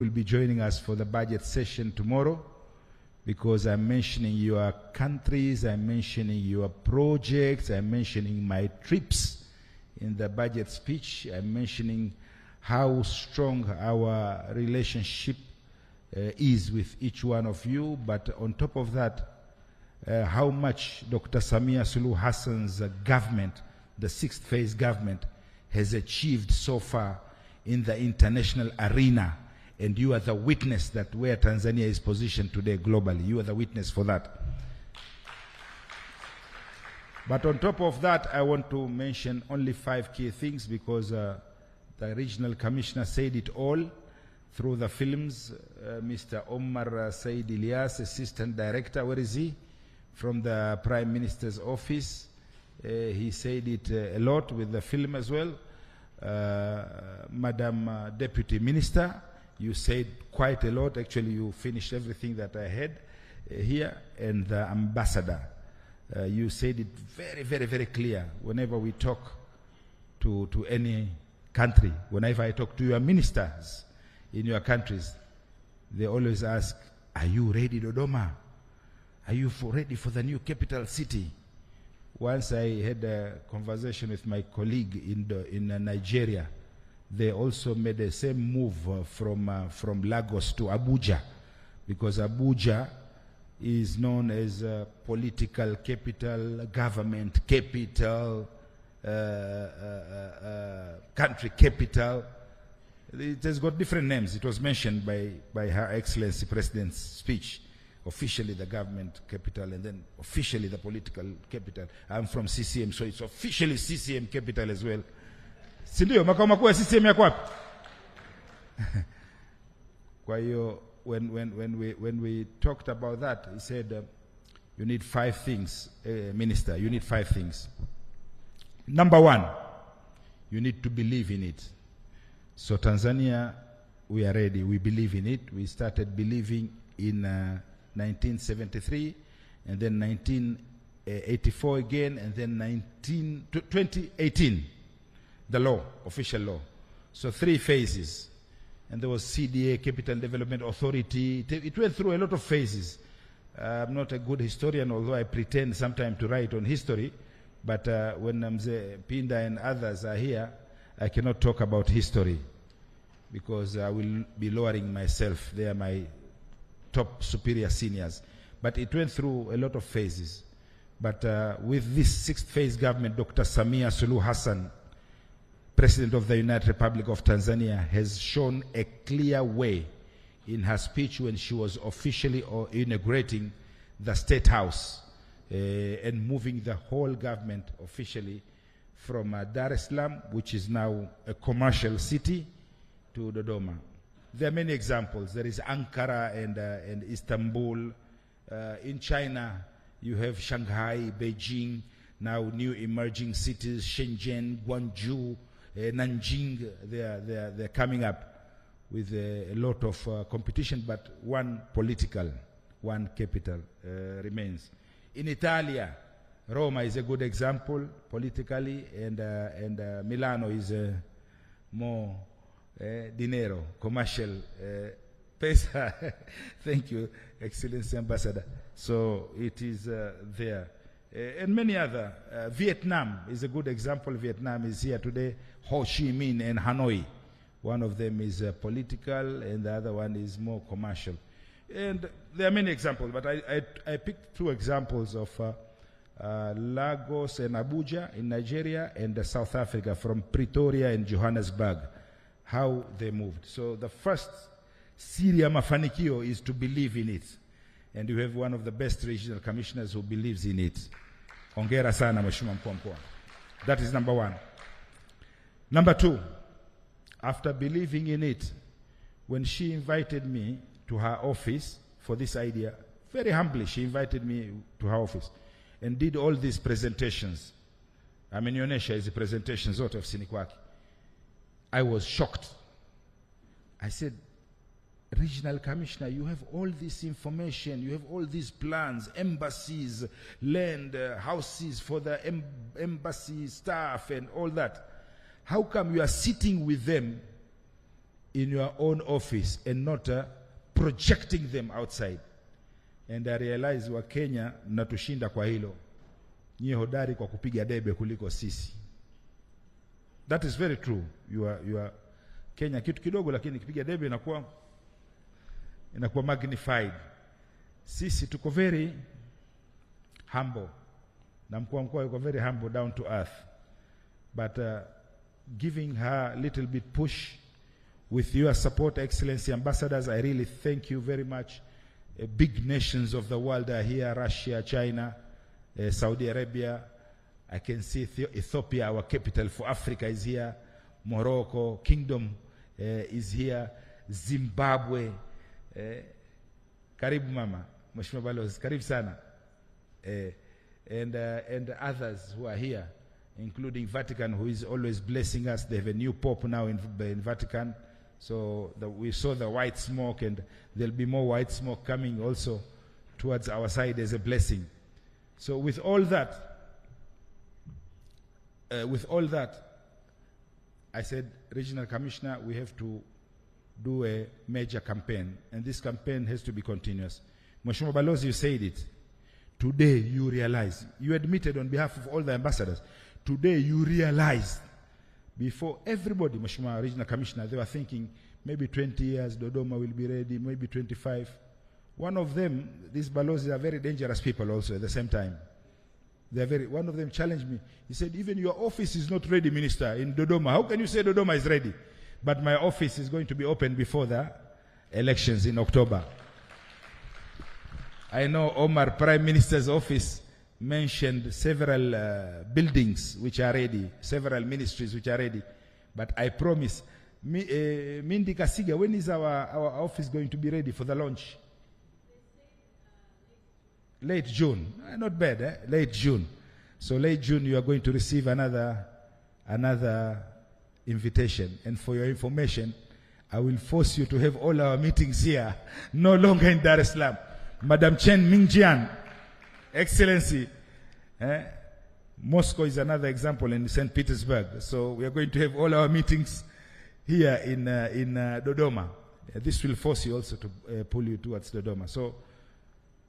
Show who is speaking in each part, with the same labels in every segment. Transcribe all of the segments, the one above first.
Speaker 1: will be joining us for the budget session tomorrow, because I'm mentioning your countries, I'm mentioning your projects, I'm mentioning my trips in the budget speech, I'm mentioning how strong our relationship is with each one of you, but on top of that, how much Dr. Samia Suluhu Hassan's government, the sixth phase government, has achieved so far in the international arena. And you are the witness that where Tanzania is positioned today globally. You are the witness for that. But on top of that, I want to mention only 5 key things, because the regional commissioner said it all through the films. Mr. Omar Said Ilyas, assistant director, where is he? From the Prime Minister's office. He said it a lot with the film as well. Madam Deputy Minister, you said quite a lot. Actually, you finished everything that I had here. And the ambassador, you said it very, very, very clear. Whenever we talk to any country, whenever I talk to your ministers in your countries, they always ask, are you ready, Dodoma? Are you ready for the new capital city? Once I had a conversation with my colleague in Nigeria. They also made the same move from Lagos to Abuja, because Abuja is known as a political capital, government capital, country capital. It has got different names. It was mentioned by Her Excellency President's speech. Officially the government capital, and then officially the political capital. I'm from CCM, so it's officially CCM capital as well. Sindio, makao makuu ya CCM yako wapi? Kwa hiyo, when we talked about that, he said, you need 5 things, Minister, you need 5 things. Number 1, you need to believe in it. So Tanzania, we are ready, we believe in it. We started believing in 1973, and then 1984 again, and then 2018. The law, official law. So 3 phases. And there was CDA, Capital Development Authority. It went through a lot of phases. I'm not a good historian, although I pretend sometimes to write on history. But when Mzee Pinda and others are here, I cannot talk about history, because I will be lowering myself. They are my top superior seniors. But it went through a lot of phases. But with this 6th phase government, Dr. Samia Suluhu Hassan, President of the United Republic of Tanzania, has shown a clear way in her speech when she was officially inaugurating the State House and moving the whole government officially from Dar es Salaam, which is now a commercial city, to Dodoma. There are many examples. There is Ankara and Istanbul. In China, you have Shanghai, Beijing, now new emerging cities, Shenzhen, Guangzhou, Nanjing. They're coming up with a lot of competition, but one political, one capital remains. In Italia, Roma is a good example politically, and Milano is more dinero, commercial, pesa. Thank you, Excellency Ambassador. So it is there. And many other. Vietnam is a good example. Vietnam is here today. Ho Chi Minh and Hanoi. One of them is political, and the other one is more commercial. And there are many examples, but I picked 2 examples of Lagos and Abuja in Nigeria, and South Africa, from Pretoria and Johannesburg, how they moved. So the first Syria mafanikio is to believe in it. And you have one of the best regional commissioners who believes in it. Hongera sana Mheshimiwa Mkuu wa Mkoa. That is number 1. Number 2, after believing in it, when she invited me to her office for this idea, very humbly she invited me to her office and did all these presentations. Amenionyesha hizi presentations zote ofisini kwake. I was shocked. I said, Regional Commissioner, you have all this information, you have all these plans, embassies, land, houses for the embassy staff and all that. How come you are sitting with them in your own office and not projecting them outside. And I realize wa Kenya mnatushinda kwa hilo. Nyie hodari kwa kupiga debe kuliko sisi. That is very true. You are Kenya kitu kidogo lakini kipiga debe inakuwa magnified. Sisi tuko very humble. Na mkuu yuko very humble, down to earth. But giving her a little bit push with your support, Excellency Ambassadors, I really thank you very much. Big nations of the world are here: Russia, China, Saudi Arabia. I can see Ethiopia, our capital for Africa, is here. Morocco, Kingdom is here. Zimbabwe. Karibu mama, Mheshimiwa Balozi, karibu sana. And others who are here, including Vatican, who is always blessing us. They have a new Pope now in Vatican. So we saw the white smoke, and there'll be more white smoke coming also towards our side as a blessing. So with all that, I said, Regional Commissioner, we have to do a major campaign, and this campaign has to be continuous. Mheshimiwa Balozi, you said it. Today you realize, you admitted on behalf of all the ambassadors, today you realized, before everybody, Mheshimiwa Regional Commissioner, they were thinking maybe 20 years Dodoma will be ready, maybe 25. One of them, these Balozis are very dangerous people also at the same time. One of them challenged me. He said, even your office is not ready, Minister, in Dodoma. How can you say Dodoma is ready? But my office is going to be open before the elections in October. I know Omar, Prime Minister's office, mentioned several buildings which are ready, several ministries which are ready. But I promise, Mindy Kasiga, when is our office going to be ready for the launch? Late June. Not bad, eh? Late June. So late June, you are going to receive another invitation. And for your information, I will force you to have all our meetings here, no longer in Dar es Salaam. Madam Chen Mingjian, Excellency, Moscow is another example, in St. Petersburg. So we are going to have all our meetings here in Dodoma. This will force you also to pull you towards Dodoma. So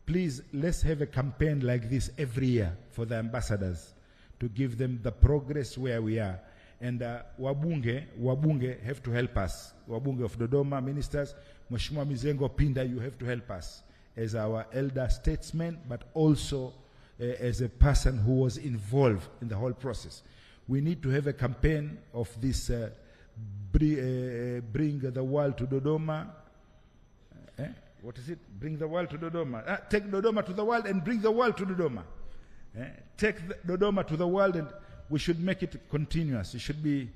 Speaker 1: please, let's have a campaign like this every year for the ambassadors to give them the progress where we are. And Wabunge have to help us. Wabunge of Dodoma, ministers, Mheshimiwa Mizengo Pinda, you have to help us as our elder statesman, but also as a person who was involved in the whole process. We need to have a campaign of this bring the world to Dodoma. What is it? Bring the world to Dodoma. Take Dodoma to the world and bring the world to Dodoma. Take Dodoma to the world, and we should make it continuous. It should be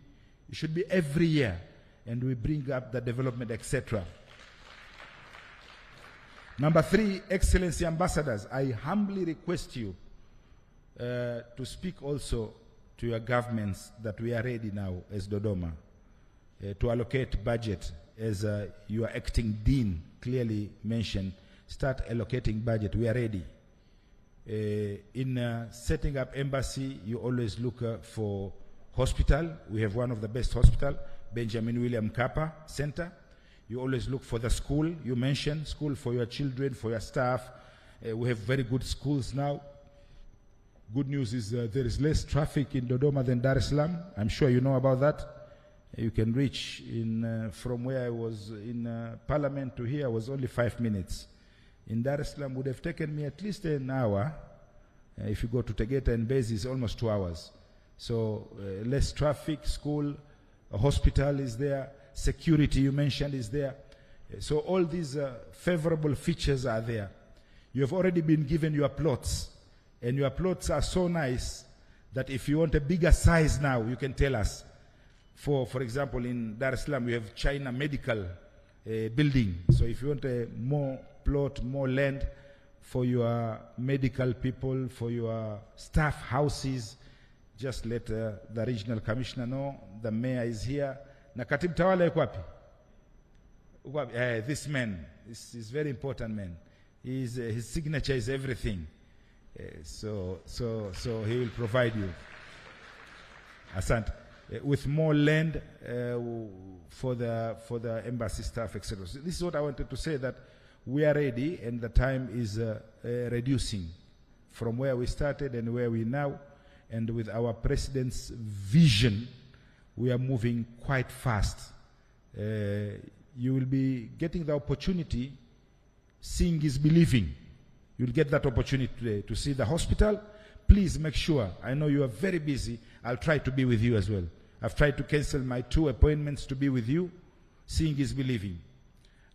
Speaker 1: every year, and we bring up the development, etc. Number 3, Excellency Ambassadors, I humbly request you to speak also to your governments that we are ready now as Dodoma to allocate budget, as your acting dean clearly mentioned. Start allocating budget. We are ready. In setting up embassy, you always look for hospital. We have one of the best hospital, Benjamin William Mkapa Center. You always look for the school. You mentioned school for your children, for your staff. We have very good schools now. Good news is there is less traffic in Dodoma than Dar es Salaam. I'm sure you know about that. You can reach from where I was in Parliament to here was only 5 minutes. In Dar es Salaam would have taken me at least an hour. If you go to Tegeta and Base, it's almost 2 hours. So less traffic, school, a hospital is there. Security, you mentioned, is there. So all these favorable features are there. You have already been given your plots, and your plots are so nice that if you want a bigger size now, you can tell us. For example, in Dar es Salaam, we have China Medical building. So if you want a more plot, more land for your medical people, for your staff houses, just let the regional commissioner know. The mayor is here. Na Katibu Tawala yuko wapi? This man, this is very important man. His signature is everything. So he will provide you. Asante. with more land for the embassy staff, etc. So this is what I wanted to say, that we are ready, and the time is reducing from where we started and where we now. And with our president's vision, we are moving quite fast. You will be getting the opportunity. Seeing is believing. You'll get that opportunity today to see the hospital. Please make sure, I know you are very busy, I'll try to be with you as well. I've tried to cancel my 2 appointments to be with you. Seeing is believing.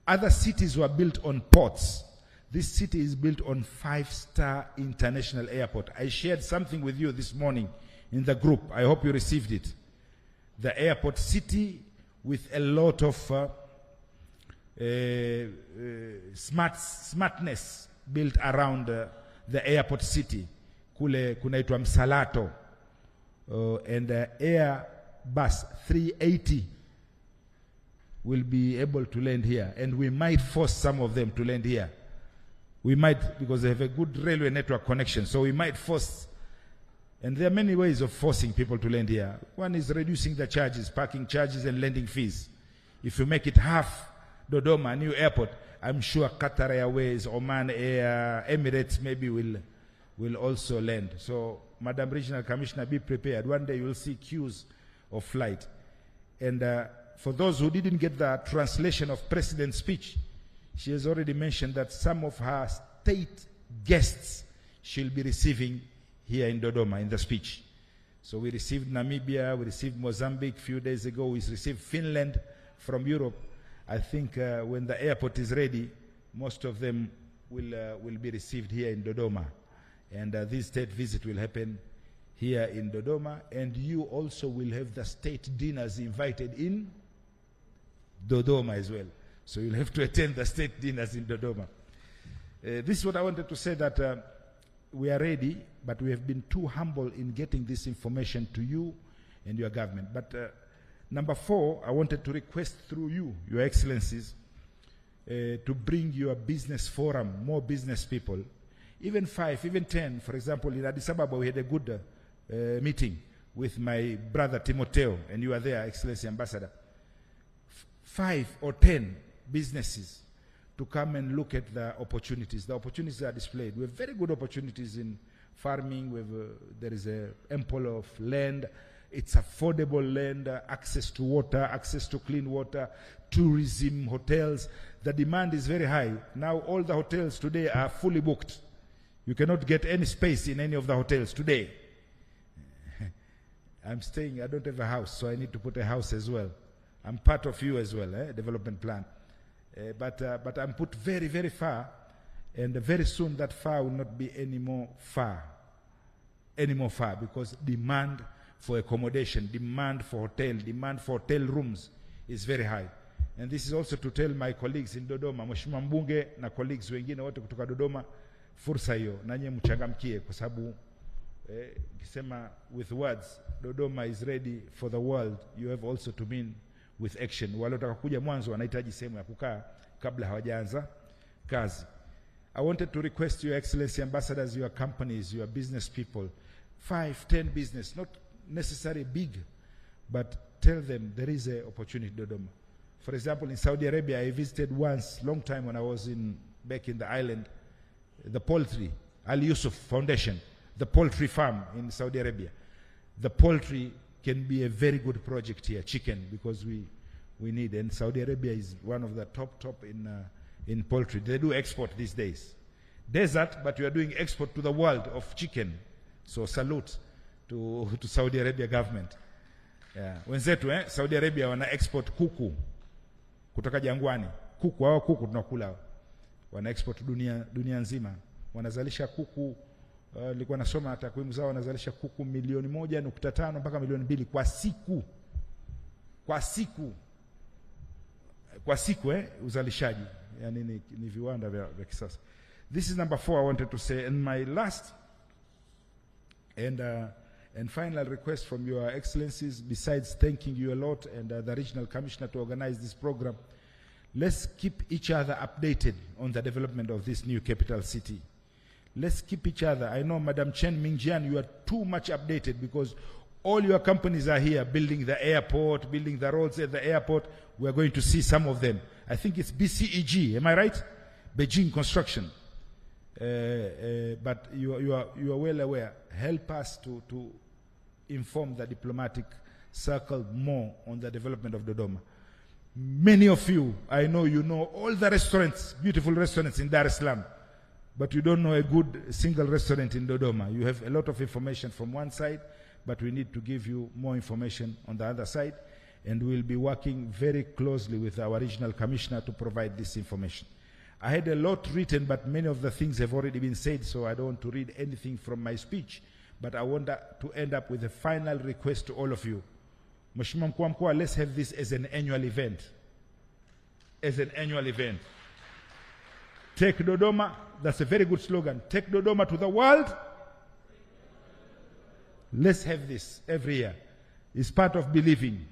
Speaker 1: Other cities were built on ports. This city is built on 5-star international airport. I shared something with you this morning in the group. I hope you received it. The airport city with a lot of smartness built around the airport city. Kule kunaitwa Msalato, and the Airbus 380 will be able to land here, and we might force some of them to land here. We might, because they have a good railway network connection, so we might force. And there are many ways of forcing people to land here. One is reducing the charges, parking charges and landing fees. If you make it half Dodoma, new airport, I'm sure Qatar Airways, Oman Air, Emirates maybe will also land. So, Madam Regional Commissioner, be prepared. One day you will see queues of flight. And for those who didn't get the translation of President's speech, she has already mentioned that some of her state guests she'll be receiving here in Dodoma in the speech. So we received Namibia, we received Mozambique a few days ago, we received Finland from Europe. I think when the airport is ready, most of them will be received here in Dodoma. And this state visit will happen here in Dodoma, and you also will have the state dinners invited in Dodoma as well. So you'll have to attend the state dinners in Dodoma. This is what I wanted to say, that we are ready, but we have been too humble in getting this information to you and your government. But number 4, I wanted to request through you, Your Excellencies, to bring your business forum, more business people, even 5, even 10. For example, in Addis Ababa, we had a good meeting with my brother Timoteo, and you are there, Excellency Ambassador. 5 or 10 businesses to come and look at the opportunities. The opportunities are displayed. We have very good opportunities in farming. There is an ample of land. It's affordable land, access to water, access to clean water, tourism, hotels. The demand is very high. Now all the hotels today are fully booked. You cannot get any space in any of the hotels today. I'm staying, I don't have a house, so I need to put a house as well. I'm part of you as well, development plan. But I'm put very, very far, and very soon that far will not be any more far, because demand for accommodation, demand for hotel rooms is very high. And this is also to tell my colleagues in Dodoma, Mheshimiwa Mbunge na colleagues wengine wote kutoka Dodoma, fursa hiyo nanye mchangamkie, kwa sababu kisema with words, Dodoma is ready for the world. You have also to mean with action. Wale watakakuja mwanzo wanahitaji sehemu ya kukaa kabla hawajaanza kazi. I wanted to request Your Excellency Ambassadors, your companies, your business people, 5, 10 business, not necessarily big, but tell them there is an opportunity in Dodoma. For example, in Saudi Arabia, I visited once, long time when I was back in the island, the poultry, Al Yusuf Foundation, the poultry farm in Saudi Arabia. The poultry can be a very good project here, chicken, because we need, and Saudi Arabia is one of the top in poultry. They do export these days. Desert, but we are doing export to the world of chicken. So salute to Saudi Arabia government. Wenzetu, Saudi Arabia wana export kuku kutoka jangwani. Kuku tunakula. Wana export dunia nzima. Wanazalisha kuku, nilikuwa nasoma takwimu zao, wanazalisha kuku 1.5 mpaka 2 kwa siku. Kwa siku uzalishaji. Yani ni viwanda vya kisasa. This is number 4 I wanted to say. And my last and final request from Your Excellencies, besides thanking you a lot and the Regional Commissioner to organize this program, let's keep each other updated on the development of this new capital city. Let's keep each other. I know, Madam Chen Mingjian, you are too much updated because All your companies are here, building the airport, building the roads at the airport. We are going to see some of them. I think it's BCEG, am I right? Beijing Construction. But you are well aware. Help us to inform the diplomatic circle more on the development of Dodoma. Many of you, I know you know all the restaurants, beautiful restaurants in Dar es Salaam, but you don't know a good single restaurant in Dodoma. You have a lot of information from one side, but we need to give you more information on the other side, and we'll be working very closely with our regional commissioner to provide this information. I had a lot written, but many of the things have already been said, so I don't want to read anything from my speech, but I want to end up with a final request to all of you. Mheshimiwa Mkuu wa Mkoa, let's have this as an annual event. As an annual event. Take Dodoma, that's a very good slogan. Take Dodoma to the world. Let's have this every year. It's part of believing.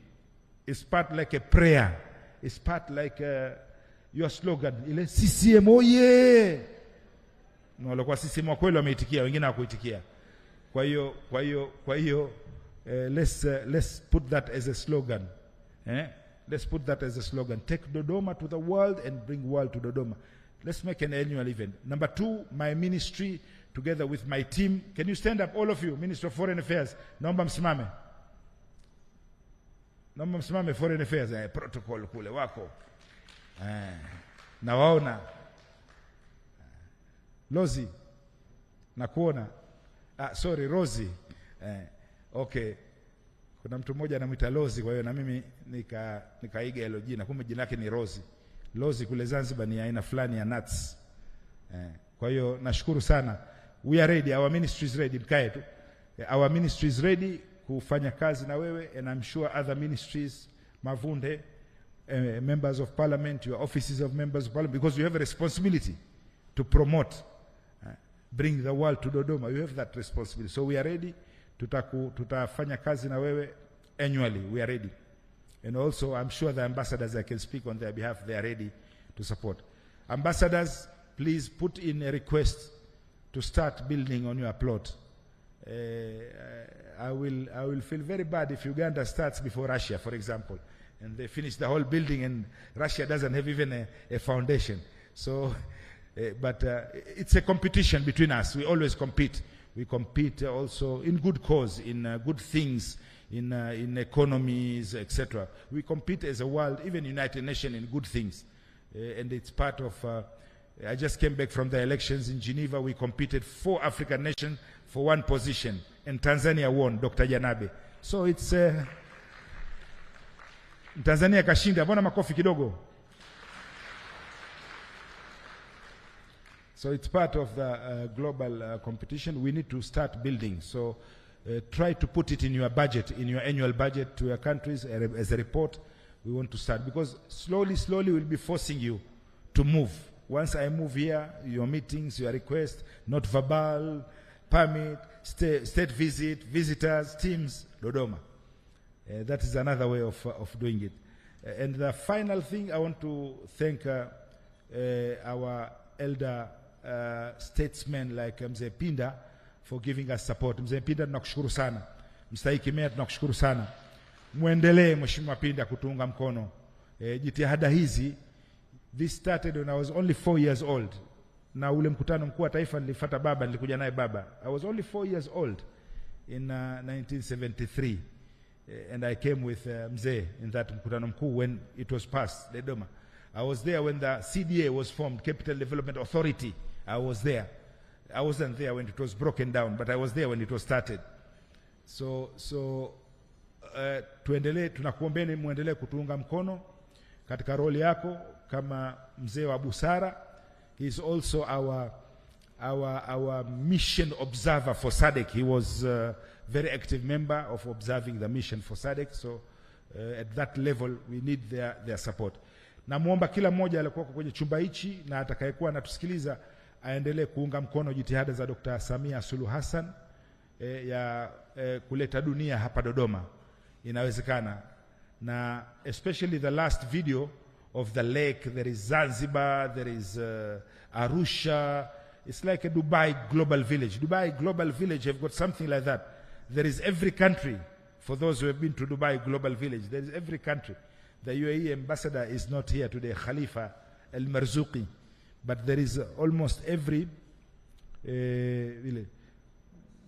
Speaker 1: It's part like a prayer. It's part like your slogan. Ile CCM oye. No, walikuwa CCM wa kweli wameitikia, wengine hawakuitikia. Kwa hiyo let's put that as a slogan. Let's put that as a slogan. Take Dodoma to the world and bring world to Dodoma. Let's make an annual event. Number 2, my ministry, together with my team. Can you stand up, all of you, Minister of Foreign Affairs? Naomba msimame. Naomba msimame, Foreign Affairs. Protocol kule wako. Nawaona. Lozi. Nakuona. Sorry, Rosie. Okay. Kuna mtu mmoja anamuita Lozi, kwa hiyo na mimi nikaiga hilo jina. Kumbe jina lake ni Rosie. Lozi kule Zanzibar ni aina fulani ya nuts. Kwa hiyo nashukuru sana. We are ready, our ministry is ready. Mkae tu. Our ministry is ready kufanya kazi na wewe, and I'm sure other ministries, Mavunde, members of parliament, your offices of members of parliament, because you have a responsibility to promote, bring the world to Dodoma. You have that responsibility. So we are ready. Tutafanya kazi na wewe annually. We are ready. And also, I'm sure the ambassadors, I can speak on their behalf, they are ready to support. Ambassadors, please put in a request to start building on your plot. I will feel very bad if Uganda starts before Russia, for example, and they finish the whole building and Russia doesn't have even a foundation. So, but it's a competition between us. We always compete. We compete also in good cause, in good things, in economies, etc. We compete as a world, even United Nations, in good things. And it's part of, I just came back from the elections in Geneva. We competed 4 African nations for 1 position. And Tanzania won, Dr. Janabe. So it's, Tanzania kashinda, mbona makofi kidogo? So it's part of the global competition. We need to start building. So try to put it in your budget, in your annual budget to your countries as a report. We want to start, because slowly we'll be forcing you to move. Once I move here, your meetings, your requests, not verbal, permit, state visit, visitors, teams, Dodoma. That is another way of doing it. And the final thing, I want to thank our elder statesmen like Mzee Pinda for giving us support. Mzee Pinda, tunakushukuru sana. Mstahiki Meya, tunakushukuru sana. Muendelee Mheshimiwa Pinda kutuunga mkono. Jitihada hizi, this started when I was only 4 years old. Na ule mkutano mkuu wa taifa nilifuata baba, nilikuja naye baba. I was only 4 years old in 1973. And I came with Mzee in that mkutano mkuu when it was passed, Dodoma. I was there when the CDA was formed, Capital Development Authority. I was there. I wasn't there when it was broken down, but I was there when it was started. So tuendelee, tunakuombeni muendelee kutuunga mkono katika roli yako kama mzee wa busara. He is also our mission observer for SADC. He was a very active member of observing the mission for SADC. So at that level, we need their support. Namuomba kila mmoja aliyekuwa kwenye chumba hichi na atakayekuwa anatusikiliza aendelee kuunga mkono jitihada za Dr. Samia Suluhu Hassan ya kuleta dunia hapa Dodoma. Inawezekana. Na especially the last video of the lake, there is Zanzibar, there is Arusha. It's like a Dubai Global Village. Dubai Global Village have got something like that. There is every country For those who have been to Dubai Global Village, there is every country. The UAE ambassador is not here today, Khalifa Al Marzuqi, but there is almost every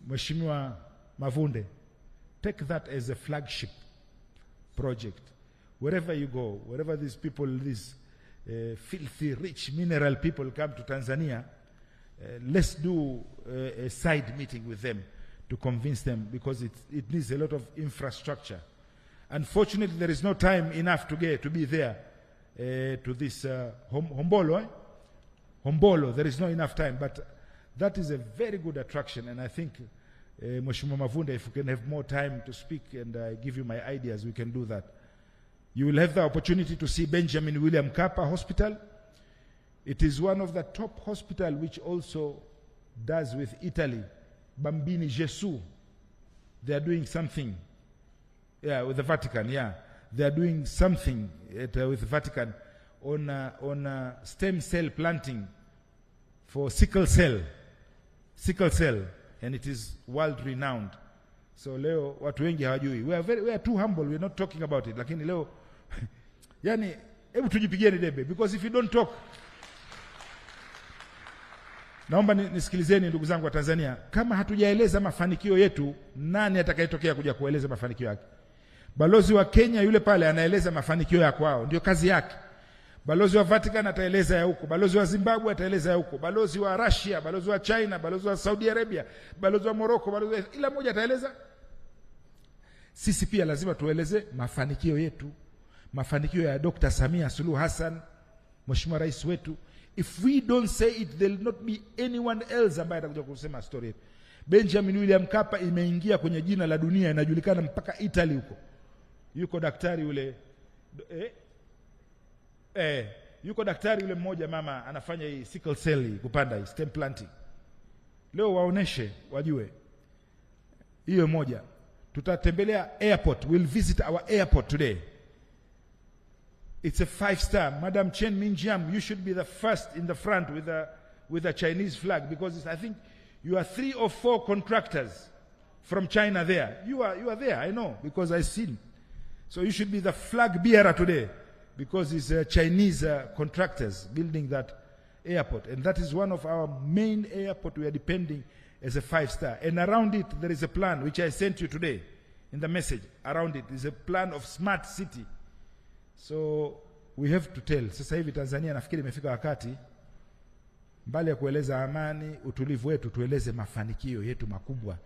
Speaker 1: Mheshimiwa Mavunde. Take that as a flagship project. Wherever you go, wherever these people, these filthy, rich, mineral people come to Tanzania, let's do a side meeting with them to convince them, because it needs a lot of infrastructure. Unfortunately, there is no time enough to be there to this Hombolo. Hombolo, there is not enough time, but that is a very good attraction, and I think Mheshimiwa Mavunde, if we can have more time to speak and give you my ideas, we can do that. You will have the opportunity to see Benjamin William Mkapa Hospital. It is one of the top hospitals which also does with Italy, Bambini Gesù. They are doing something, with the Vatican, They are doing something with the Vatican on stem cell planting for sickle cell, and it is world renowned. So leo watu wengi hawajui. We are too humble. We are not talking about it. Lakini leo yani hebu tujipigieni debe, because if you don't talk. Naomba nisikilizeni ndugu zangu wa Tanzania, kama hatujaeleza mafanikio yetu, nani atakayetokea kuja kueleza mafanikio yake? Balozi wa Kenya yule pale anaeleza mafanikio ya kwao, ndio kazi yake. Balozi wa Vatican ataeleza ya huko, balozi wa Zimbabwe ataeleza ya huko, balozi wa Russia, balozi wa China, balozi wa Saudi Arabia, balozi wa Morocco, balozi wa kila mmoja ataeleza. Sisi pia lazima tueleze mafanikio yetu, mafanikio ya Dr. Samia Suluhu Hassan, Mheshimiwa Rais wetu. If we don't say it, there will not be anyone else ambaye atakuja kusema story yetu. Benjamin William Mkapa imeingia kwenye jina la dunia, inajulikana mpaka Italy huko. Yuko daktari yule yuko daktari yule mmoja mama anafanya hii sickle cell kupanda hii stem planting. Leo waoneshe wajue. Hiyo moja. Tutatembelea airport. We'll visit our airport today. It's a 5-star. Madam Chen Minjiam, you should be the first in the front with a Chinese flag, because I think you are 3 or 4 contractors from China there. You are there, I know, because I've seen. So you should be the flag bearer today, because it's Chinese contractors building that airport. And that is one of our main airport we are depending as a 5-star. And around it, there is a plan, which I sent you today in the message. Around it is a plan of smart city. So we have to tell. Sasa hivi Tanzania nafikiri imefika wakati, mbali ya kueleza amani, utulivu wetu, tueleze mafanikio yetu makubwa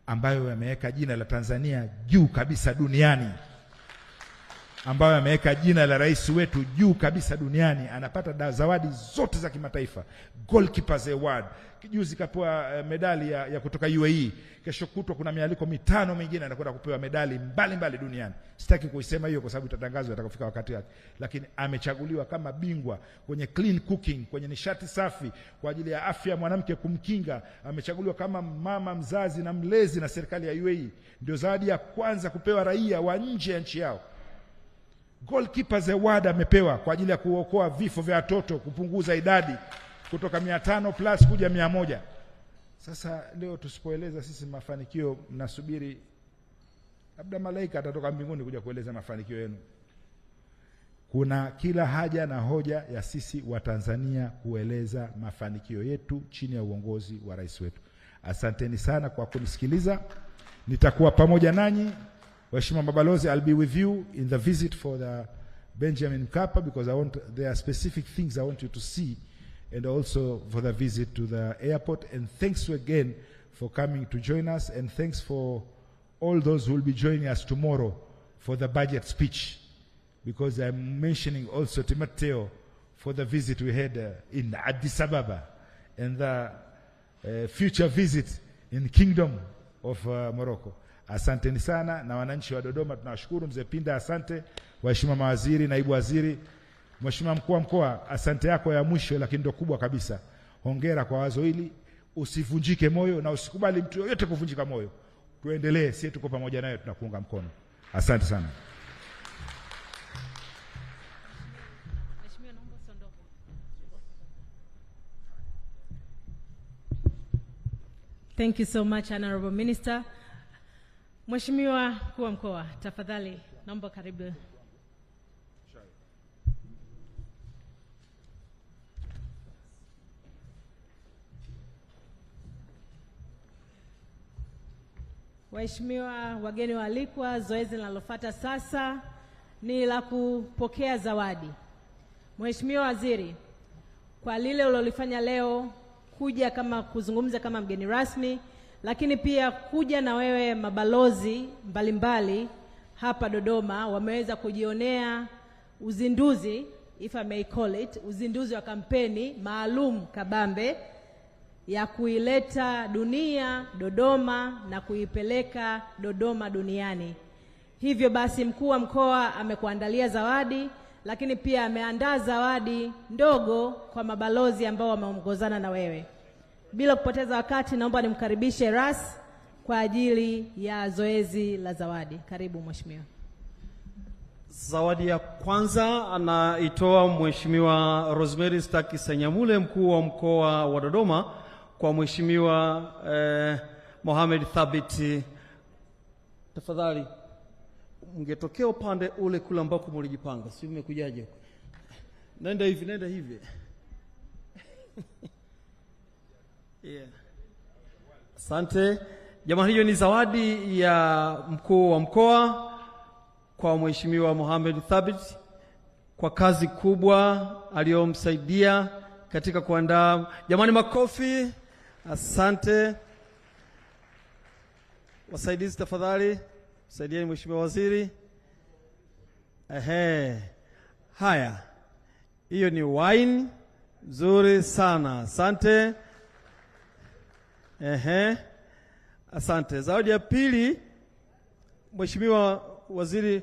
Speaker 1: ambayo yameweka jina la Tanzania juu kabisa duniani, ambayo yameweka jina la rais wetu juu kabisa duniani. Anapata zawadi zote za kimataifa, Goalkeepers Award. Kijuzi kapewa medali ya kutoka UAE. Kesho kutwa kuna mialiko 5 mingine anakwenda kupewa medali mbali duniani. Sitaki kuisema hiyo kwa sababu itatangazwa atakapofika wakati wake. Lakini amechaguliwa kama bingwa kwenye clean cooking, kwenye nishati safi kwa ajili ya afya ya mwanamke kumkinga. Amechaguliwa kama mama mzazi na mlezi na serikali ya UAE. Ndio zawadi ya kwanza kupewa raia wa nje ya nchi yao. Goalkeepers Award amepewa kwa ajili ya kuokoa vifo vya watoto, kupunguza idadi kutoka 500 plus kuja 100. Sasa leo tusipoeleza sisi mafanikio, mnasubiri labda malaika atatoka mbinguni kuja kueleza mafanikio yenu. Kuna kila haja na hoja ya sisi wa Tanzania kueleza mafanikio yetu chini ya uongozi wa rais wetu. Asanteni sana kwa kunisikiliza. Nitakuwa pamoja nanyi. Waheshimiwa mabalozi, I'll be with you in the visit for the Benjamin Mkapa, because there are specific things I want you to see, and also for the visit to the airport. And thanks again for coming to join us, and thanks for all those who will be joining us tomorrow for the budget speech, because I'm mentioning also Timoteo for the visit we had in Addis Ababa, and the future visit in Kingdom of Morocco. Asanteni sana, na wananchi wa Dodoma tunawashukuru. Mzee Pinda asante, waheshimiwa mawaziri, naibu waziri, Mheshimiwa mkuu wa mkoa, asante yako ya mwisho lakini ndio kubwa kabisa. Hongera kwa wazo hili. Usivunjike moyo na usikubali mtu yoyote kuvunjika moyo. Tuendelee, sisi tuko pamoja naye, tunakuunga mkono. Asante sana.
Speaker 2: Thank you so much, Honorable Minister. Mheshimiwa Mkuu wa Mkoa, tafadhali naomba karibu. Waheshimiwa wageni waalikwa, zoezi linalofuata sasa ni la kupokea zawadi. Mheshimiwa Waziri, kwa lile ulilofanya leo kuja kuzungumza kama mgeni rasmi, lakini pia kuja na wewe mabalozi mbalimbali hapa Dodoma wameweza kujionea uzinduzi, if I may call it, uzinduzi wa kampeni maalum kabambe ya kuileta dunia Dodoma na kuipeleka Dodoma duniani. Hivyo basi mkuu wa mkoa amekuandalia zawadi, lakini pia ameandaa zawadi ndogo kwa mabalozi ambao wameongozana na wewe. Bila kupoteza wakati, naomba nimkaribishe Ras kwa ajili ya zoezi la zawadi. Karibu Mheshimiwa.
Speaker 3: Zawadi ya kwanza anaitoa Mheshimiwa Rosemary Staki Senyamule, mkuu wa mkoa wa Dodoma, kwa Mheshimiwa Mohamed Thabit. Tafadhali mngetokea upande ule kule ambako mlijipanga. Si mmekujaje? Nenda hivi. Yeah. Asante. Jamani, hiyo ni zawadi ya mkuu wa mkoa kwa Mheshimiwa Mohamed Thabit kwa kazi kubwa aliyomsaidia katika kuandaa. Jamani, makofi. Asante. Wasaidizi tafadhali, saidieni Mheshimiwa Waziri. Haya. Hiyo ni wine nzuri sana. Asante. Asante. Zawadi ya pili, Mheshimiwa Waziri,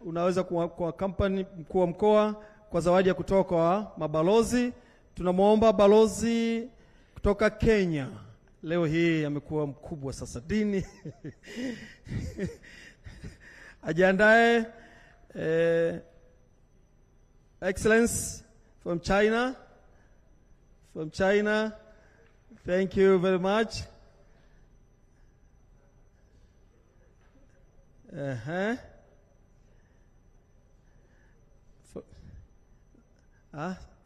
Speaker 3: unaweza kwa kampani mkuu wa mkoa kwa zawadi ya kutoka kwa mabalozi. Tunamwomba balozi kutoka Kenya. Leo hii amekuwa mkubwa sasa dini. Ajiandae. Excellence from China. Thank you very much.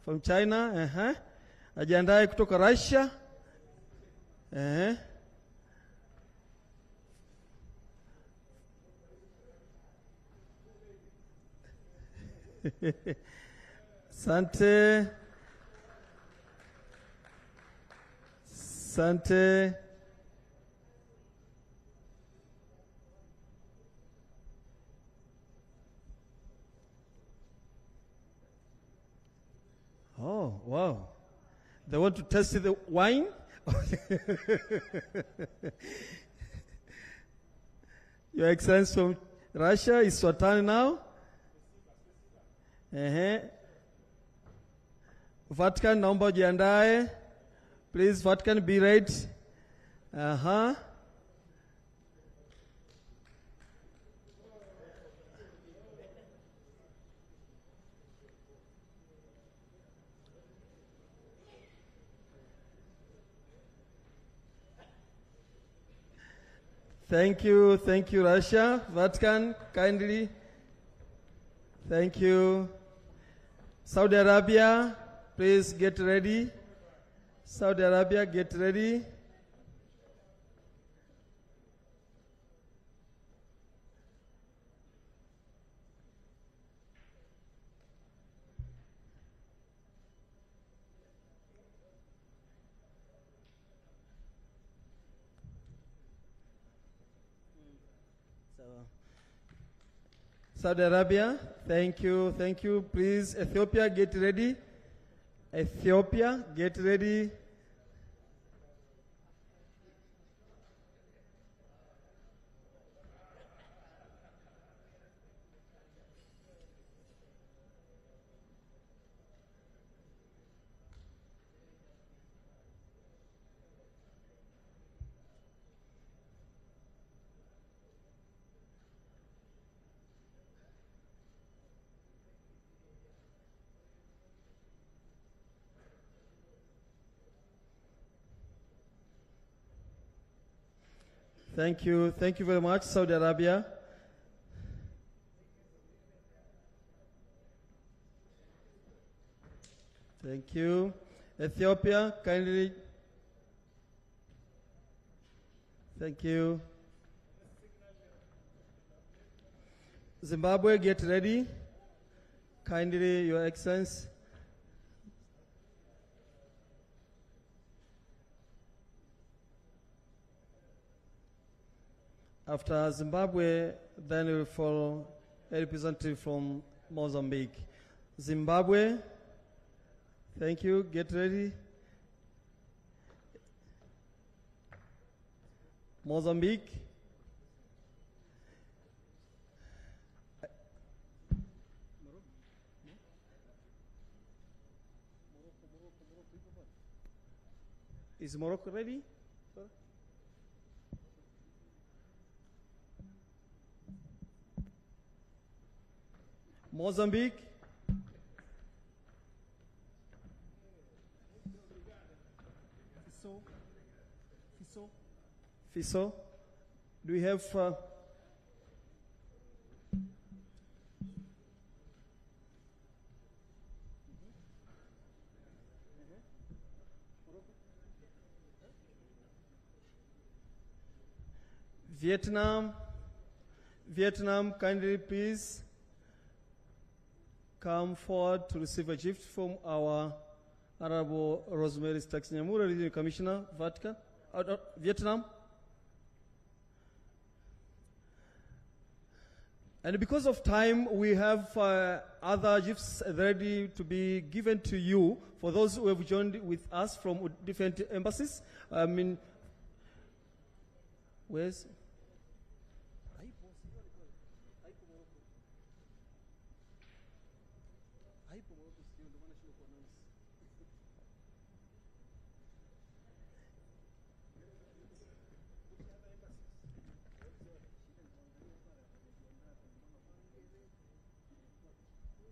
Speaker 3: From China. Ajiandae kutoka Russia. Asante. Oh, wow. They want to test the wine? Your Excellency from Russia, is your turn now. Vatican, naomba jiandae. Please, Vatican, be ready. Thank you, Russia. Vatican, kindly. Thank you. Saudi Arabia, please get ready. Saudi Arabia, get ready. Saudi Arabia, thank you. Please, Ethiopia, get ready. Ethiopia, get ready. Thank you very much, Saudi Arabia. Thank you. Ethiopia, kindly. Thank you. Zimbabwe, get ready. Kindly, Your Excellency. After Zimbabwe, then we will follow a representative from Mozambique. Zimbabwe, thank you, get ready. Mozambique. Is Morocco ready? Mozambique. Fiso. Do we have Vietnam? Vietnam, kindly please come forward to receive a gift from our Honorable Rosemary Stax-Nyamura, Regional Commissioner, Vatican, Vietnam. And because of time, we have other gifts ready to be given to you for those who have joined with us from different embassies. I mean, where's?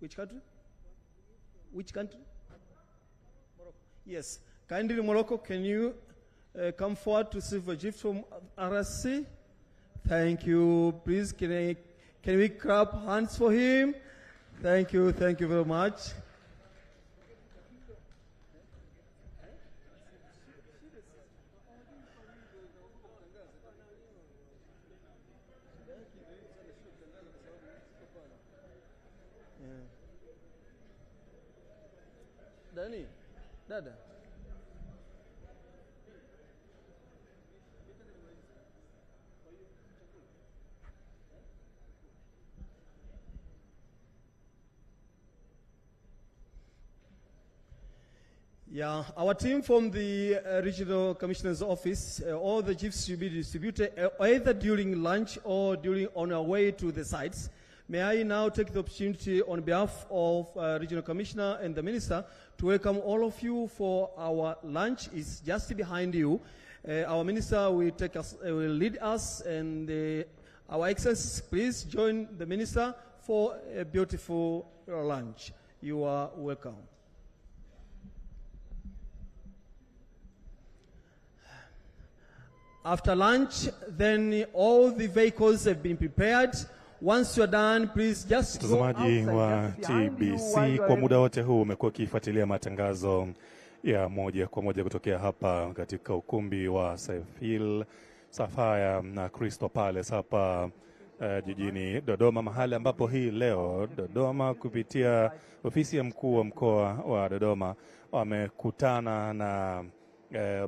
Speaker 3: Which country? Which country? Morocco. Yes. Kindly, Morocco, can you come forward to receive a gift from RSC? Thank you. Please, can we clap hands for him? Thank you very much. Dani, dada. Yeah, our team from the Regional Commissioner's Office, all the gifts will be distributed either during lunch or on our way to the sites. May I now take the opportunity on behalf of Regional Commissioner and the Minister to welcome all of you for our lunch. It's just behind you. Our Minister will lead us, and our Excellencies, please join the Minister for a beautiful lunch. You are welcome. After lunch, then all the vehicles have been prepared. Once you're done, please just go
Speaker 4: Mtazamaji wa TBC, kwa muda wote huu umekuwa ukifuatilia matangazo ya moja kwa moja kutokea hapa katika ukumbi wa Sefil Safaya na Crystal Palace hapa jijini Dodoma, mahali ambapo hii leo Dodoma kupitia ofisi ya mkuu wa mkoa wa Dodoma wamekutana na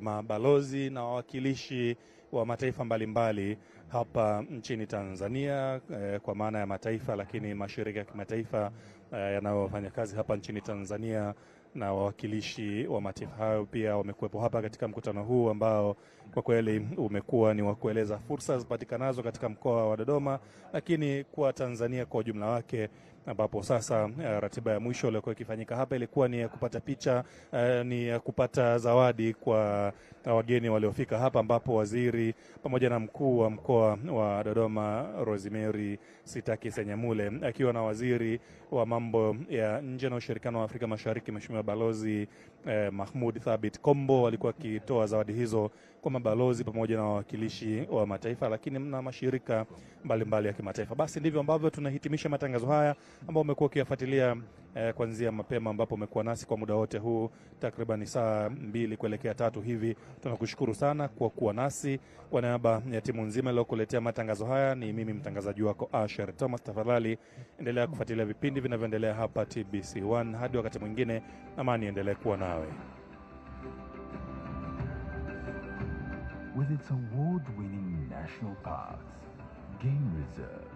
Speaker 4: mabalozi na wawakilishi wa mataifa mbalimbali hapa nchini Tanzania, kwa maana ya mataifa, lakini mashirika ya kimataifa yanayofanya kazi hapa nchini Tanzania, na wawakilishi wa mataifa hayo pia wamekuwepo hapa katika mkutano huu ambao kwa kweli umekuwa ni wa kueleza fursa zipatikanazo katika mkoa wa Dodoma, lakini kwa Tanzania kwa ujumla wake, ambapo sasa ratiba ya mwisho iliyokuwa ikifanyika hapa ilikuwa ni ya kupata picha, ni ya kupata zawadi kwa wageni waliofika hapa, ambapo waziri pamoja na mkuu wa mkoa wa Dodoma Rosemary Sitaki Senyamule akiwa na waziri wa mambo ya nje na ushirikiano wa Afrika Mashariki Mheshimiwa Balozi Mahmoud Thabit Kombo walikuwa wakitoa zawadi hizo kwa mabalozi pamoja na wawakilishi wa mataifa, lakini na mashirika mbalimbali ya kimataifa. Basi ndivyo ambavyo tunahitimisha matangazo haya ambao umekuwa ukiyafuatilia kuanzia mapema, ambapo umekuwa nasi kwa muda wote huu takriban saa 2 kuelekea 3 hivi. Tunakushukuru sana kwa kuwa nasi. Kwa niaba ya timu nzima iliyokuletea matangazo haya, ni mimi mtangazaji wako Asher Thomas. Tafadhali endelea kufuatilia vipindi vinavyoendelea hapa TBC1. Hadi wakati mwingine, amani endelee kuwa nawe.
Speaker 5: With its award-winning national parks, game reserves,